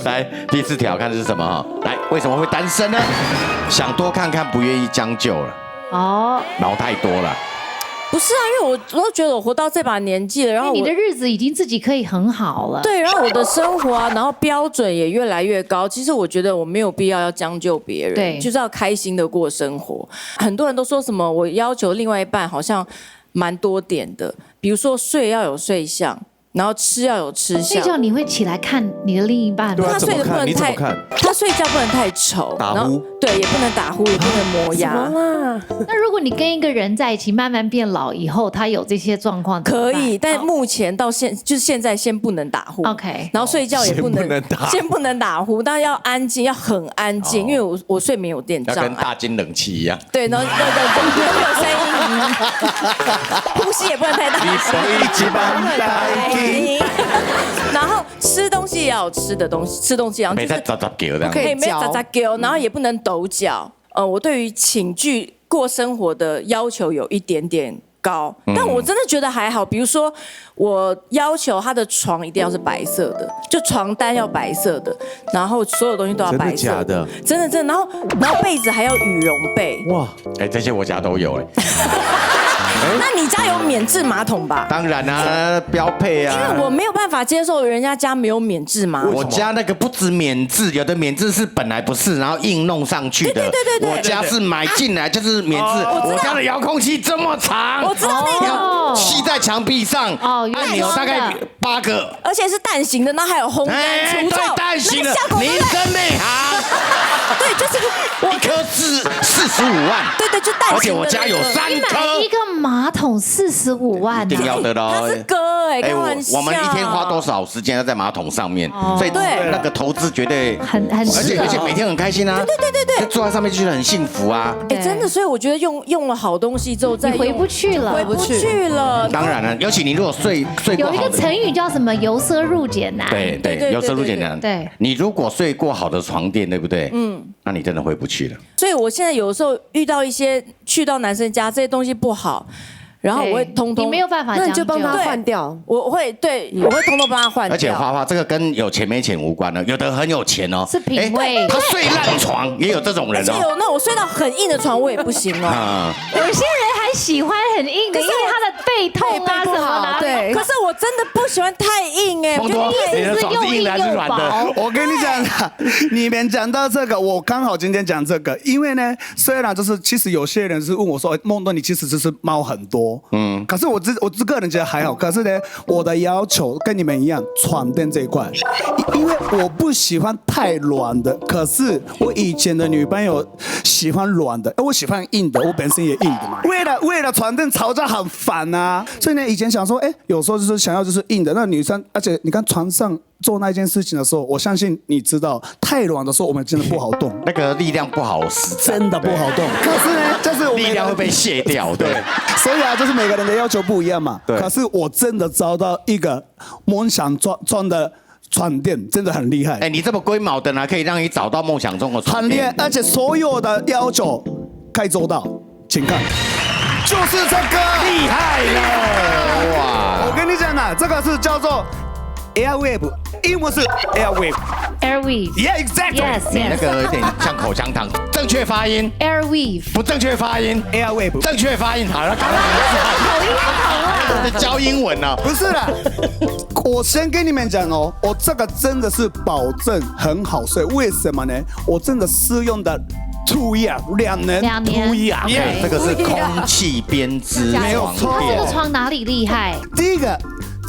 来第4条，看是什么？来，为什么会单身呢？想多看看，不愿意将就了。哦，毛太多了。不是啊，因为我都觉得我活到这把年纪了，然后你的日子已经自己可以很好了。对，然后我的生活啊，然后标准也越来越高。其实我觉得我没有必要将就别人，对，就是要开心的过生活。很多人都说什么我要求另外一半好像蛮多点的，比如说睡要有睡相。然后吃要有吃相，睡觉你会起来看你的另一半吗？他睡得不能太，他睡觉不能太丑，打呼，对，也不能打呼，也不能磨牙。那如果你跟一个人在一起，慢慢变老以后，他有这些状况，可以，但目前到现在先不能打呼 ，OK， 然后睡觉也不能，先不能打呼，但要安静，要很安静，因为我睡眠有点障碍，要跟大金冷气一样。对，然后没有声音，呼吸也不能太大。然后吃东西也要有吃的东西，吃东西要没在喳喳叫这样，可以没有喳喳叫，然后也不能抖脚。我对于寝具过生活的要求有一点点高，但我真的觉得还好。比如说，我要求他的床一定要是白色的，就床单要白色的，然后所有东西都要白色。真的假的？真的，然后被子还要羽绒被。哇，这些我家都有那你家有免治马桶吧？当然啊，标配啊。因为我没有办法接受人家家没有免治马桶。我家那个不止免治，有的免治是本来不是，然后硬弄上去的。对。我家是买进来就是免治。我家的遥控器这么长，我知道那个吸在墙壁上，按钮大概8个，而且是蛋形的，那还有烘干除臭，对，蛋形的，您真内行。对，就是一颗是45万。对，就蛋形的。而且我家有3颗。一个马桶45万，一定要的咯。他是哥开玩笑。我们一天花多少时间要在马桶上面？所以那个投资绝对很而且每天很开心啊。对，坐在上面就觉得很幸福啊。真的，所以我觉得用了好东西之后再回不去了，回不去了。当然了，尤其你如果睡过有一个成语叫什么“由奢入俭难”。对，由奢入俭难。对，你如果睡过好的床垫，对不对？那你真的回不去了。所以我现在有时候遇到一些去到男生家这些东西不好。然后我会通通，你没有办法，那你就帮他换掉。我会通通帮他换掉。而且花花这个跟有钱没钱无关的，有的很有钱哦，是品味。他睡烂床也有这种人哦。那我睡到很硬的床我也不行哦。有些人还喜欢很硬的，因为他的背痛啊什么的。对。可是我真的不喜欢太硬哎。我觉得你的床是硬的还是软的？我跟你讲，你们讲到这个，我刚好今天讲这个，因为呢，虽然就是其实有些人是问我说，梦多你其实就是猫很多，可是我个人觉得还好。可是呢，我的要求跟你们一样，床垫这一块，因为我不喜欢太软的。可是我以前的女朋友喜欢软的，我喜欢硬的，我本身也硬的嘛。为了床垫吵架很烦啊，所以呢，以前想说，有时候就是想要就是硬的。那女生，而且你看床上做那件事情的时候，我相信你知道，太软的时候我们真的不好动，那个力量不好使，真的不好动。可是呢，就是我力量会被卸掉，对。所以啊，就是每个人的要求不一样嘛。对。可是我真的找到一个梦想装的床垫，真的很厉害。你这么龟毛的呢，可以让你找到梦想中的床垫，很厉害，而且所有的要求可以做到，请看，就是这个，厉害了，哇！我跟你讲啊，这个是叫做 Airwave， 英文是 Airwave。Yeah, exactly。那个有点像口香糖，正确发音。Airwave。不正确发音 ，Airwave。正确发音好了，教英文呢？不是啦，我先跟你们讲哦，我这个真的是保证很好睡，为什么呢？我真的试用的。2 year 2年，2 year， 这个是空气编织，没有错。它这个床哪里厉害？第一个，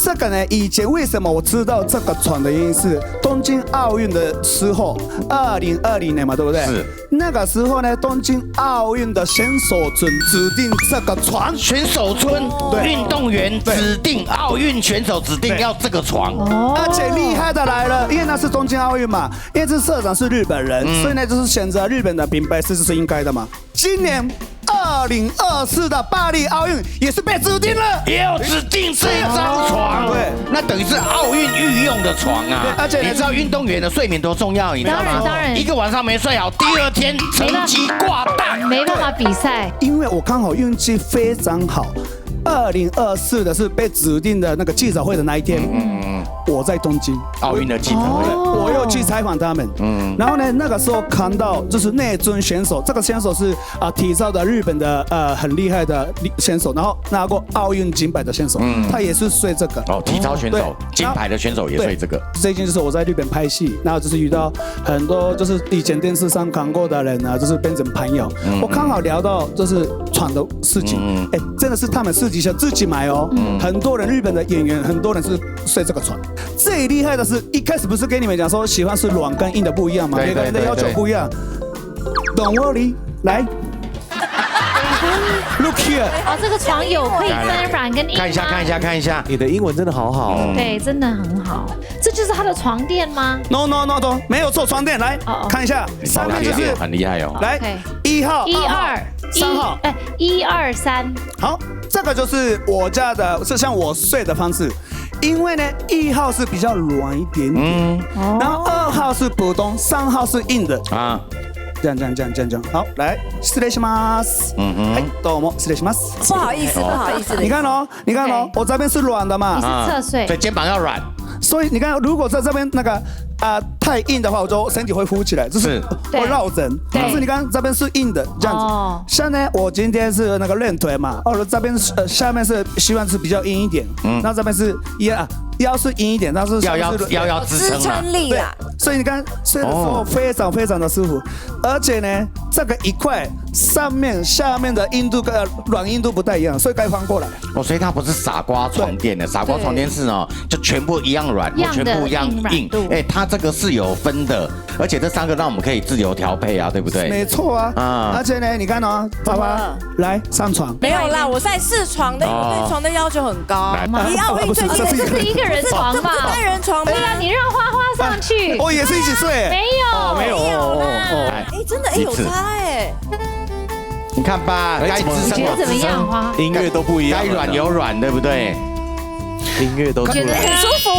这个呢，以前为什么我知道这个床的原因是东京奥运的时候，2020年嘛，对不对？是。那个时候呢，东京奥运的选手村指定这个床，选手村运动员指定奥运选手指定要这个床，而且厉害的来了，因为那是东京奥运嘛，因为这社长是日本人，所以呢就是选择日本的品牌，这是应该的嘛。今年2024的巴黎奥运也是被指定了，也有指定这张床，对，那等于是奥运御用的床啊。而且你知道运动员的睡眠多重要，你知道吗？当然，一个晚上没睡好，第2天成绩挂蛋，没办法比赛。因为我刚好运气非常好，2024的是被指定的那个记者会的那一天，我在东京奥运的记者会，我又去采访他们，然后呢，那个时候看到就是内尊选手，这个选手是体操的日本的很厉害的选手，然后拿过奥运金牌的选手，他也是睡这个。体操选手，金牌的选手也睡这个。最近就是我在日本拍戏，然后就是遇到很多就是以前电视上看过的人啊，就是变成朋友。我刚好聊到就是船的事情，真的是他们私底下自己买哦，很多人日本的演员，很多人是睡这个船。最厉害的是一开始不是跟你们讲说喜欢是软跟硬的不一样吗？每个人的要求不一样。Don't worry， 来。Look here， 这个床有可以分软跟硬吗？看一下，你的英文真的好好哦。对，真的很好。这就是他的床垫吗 ？No， 没有做床垫，来看一下，上面就是很厉害哦。来1号、2号、3号，1、2、3。好，这个就是我家的，是像我睡的方式。因为呢，1号是比较软一点点，然后2号是普通，3号是硬的啊。这样，好，来，失礼します。はい、どうも失礼します。不好意思。你看哦，我这边是软的嘛，你是侧睡，对，肩膀要软。所以你看，如果在这边那个太硬的话，我就身体会浮起来，就是会落枕。但是你看这边是硬的，这样子。像呢，我今天是那个练腿嘛，这边下面是希望是比较硬一点，那这边是腰是硬一点，但是腰支撑力啦。所以你看睡的时候非常非常的舒服，而且呢，这个一块上面下面的硬度跟软硬度不太一样，所以该翻过来。所以它不是傻瓜床垫的，傻瓜床垫是就全部一样软，或全部一样硬。它这个是有分的，而且这3个让我们可以自由调配啊，对不对？没错啊，而且呢，你看哦，爸爸来上床。没有啦，我在试床的，我对床的要求很高。你奥运最近这是一个人床吧？单人床。对啊，你让花花上去。我也是一起睡。没有。真的有差你看吧，该支撑你觉得怎么样？花音乐都不一样，该软有软，对不对？音乐都出来，很舒服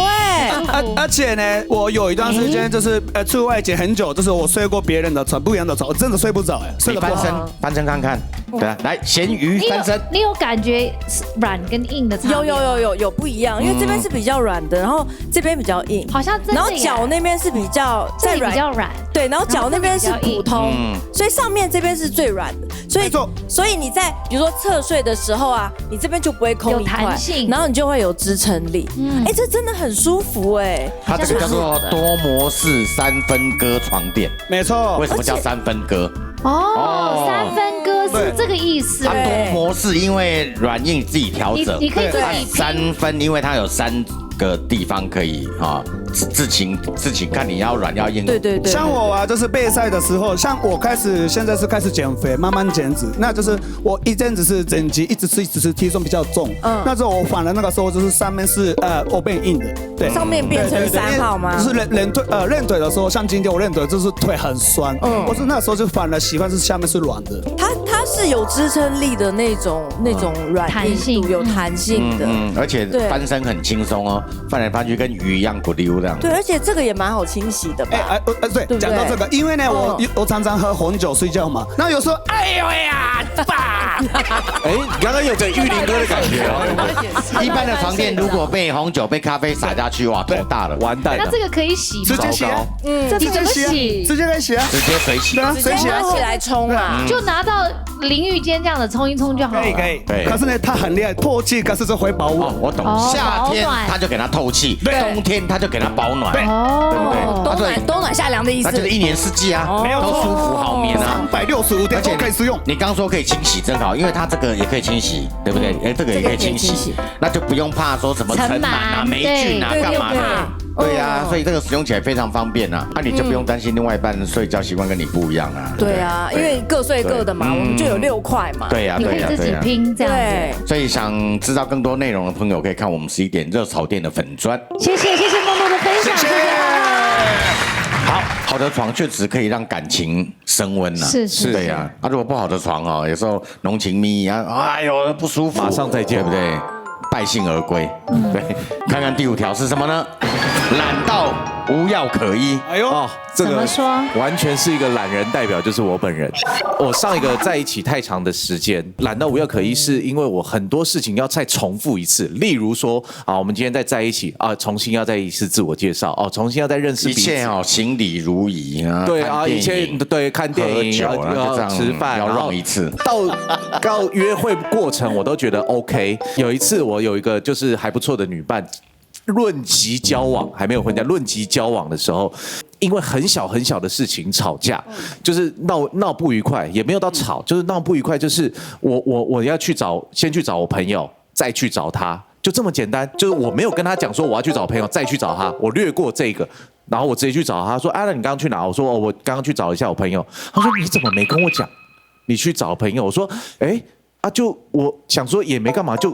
而且呢，我有一段时间就是出外景很久，就是我睡过别人的床，不一样的床，我真的睡不着睡得不好。翻身看看，对啊，来咸鱼翻身。你有感觉软跟硬的差别？有不一样，因为这边是比较软的，然后这边比较硬，好像真的。然后脚那边是比较再软，比较软，对，然后脚那边是普通，所以上面这边是最软的，所以你在比如说侧睡的时候啊，你这边就不会空一块，然后你就会有支撑力。这真的很舒服它这个叫做多模式3分割床垫，没错。为什么叫3分割？ 3分割是这个意思。它多模式，因为软硬自己调整，你可以自己3分，因为它有3个地方可以自行看你要软要硬。对。像我就是备赛的时候，像我现在是开始减肥，慢慢减脂，那就是我一阵子是整肌，一直吃，体重比较重。那时候我反而那个时候就是上面是我变硬的，对，上面变成3号吗？就是练腿的时候，像今天我练腿就是腿很酸，我是那时候就反而喜欢是下面是软的。它是有支撑力的那种软硬度，有弹性的，而且翻身很轻松哦，翻来翻去跟鱼一样咕溜这样。对，而且这个也蛮好清洗的吧？对，讲到这个，因为呢，我常常喝红酒睡觉嘛，那有时候哎呦呀，爸，刚刚有个玉林哥的感觉哦。一般的床垫如果被红酒、被咖啡洒下去，哇，头大了，完蛋了。那这个可以洗吗？直接洗啊，这怎么洗？直接可以洗啊，直接水洗，水洗起来冲啊，就拿到淋浴间这样子冲一冲就好了。可以。可是呢，它很厉害，透气，可是就会保温。我懂，夏天它就给它透气，冬天它就给它保暖，对不对？冬暖夏凉的意思。它就是1年4季啊，都舒服好眠啊，365天都可以使用。你刚说可以清洗，真好，因为它这个也可以清洗，对不对？这个也可以清洗，那就不用怕说什么尘螨啊、霉菌啊、干嘛的。对啊，所以这个使用起来非常方便啊，你就不用担心另外一半睡觉习惯跟你不一样啊。对啊，因为各睡各的嘛，我们就有6块嘛。对呀，你可以自己拼这样子。所以想知道更多内容的朋友，可以看我们11点热炒店的粉专。谢谢梦梦的分享，谢谢。好的床确实可以让感情升温呐，是，对呀。如果不好的床有时候浓情蜜意哎呦不舒服，马上再见，对不对？败兴而归。对，看看第5条是什么呢？懒到无药可医。哎呦，哦，这个怎么说完全是一个懒人代表，就是我本人。我上一个在一起太长的时间，懒到无药可医，是因为我很多事情要再重复一次。例如说啊，我们今天在一起啊，重新要再一次自我介绍哦，重新要再认识彼此。一切哦，行礼如仪啊。对啊，一切对看电影要吃饭，要让一次。到约会过程我都觉得 OK。有一次我有一个就是还不错的女伴。论及交往还没有婚嫁，论及交往的时候，因为很小很小的事情吵架，就是闹不愉快，也没有到吵，就是闹不愉快，就是我要先去找我朋友，再去找他，就这么简单。就是我没有跟他讲说我要去找朋友，再去找他，我略过这个，然后我直接去找他，说那你刚刚去哪？我说我刚刚去找一下我朋友。他说你怎么没跟我讲？你去找朋友？我说就我想说也没干嘛，就。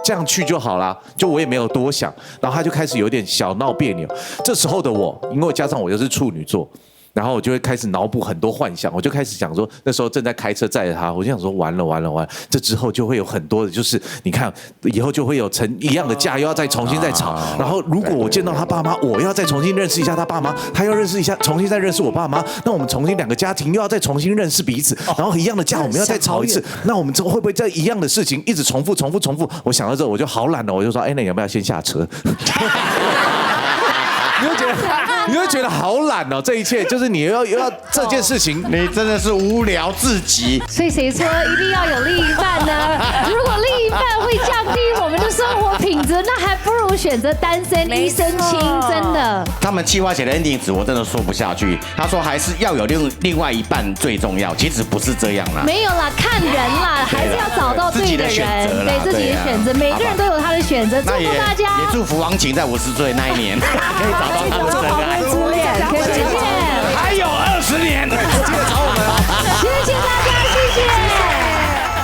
这样去就好啦，就我也没有多想，然后他就开始有点小闹别扭。这时候的我，因为加上我又是处女座，然后我就会开始脑补很多幻想，我就开始想说，那时候正在开车载着他，我就想说完了，这之后就会有很多的，就是你看以后就会有一样的架，又要再重新再吵。然后如果我见到他爸妈，我要再重新认识一下他爸妈，他要认识一下，重新再认识我爸妈，那我们重新两个家庭又要再重新认识彼此，然后一样的架我们要再吵一次，那我们之后会不会在一样的事情一直重复？我想到这我就好懒了，我就说，那你要不要先下车？你会觉得好懒哦，这一切就是你要这件事情，你真的是无聊至极。所以谁说一定要有另一半呢？如果另一半会降低我们的生活品质，那还不如选择单身一身轻，真的。他们企划写的 ending 值我真的说不下去。他说还是要有另外一半最重要，其实不是这样啦。没有啦，看人啦，还是要找到对的人，对自己的选择，每个人都有他的选择。祝福大家，也祝福王晴在50岁那一年可以找到他的真爱。谢谢，还有20年，记得找我们。谢谢大家，谢谢。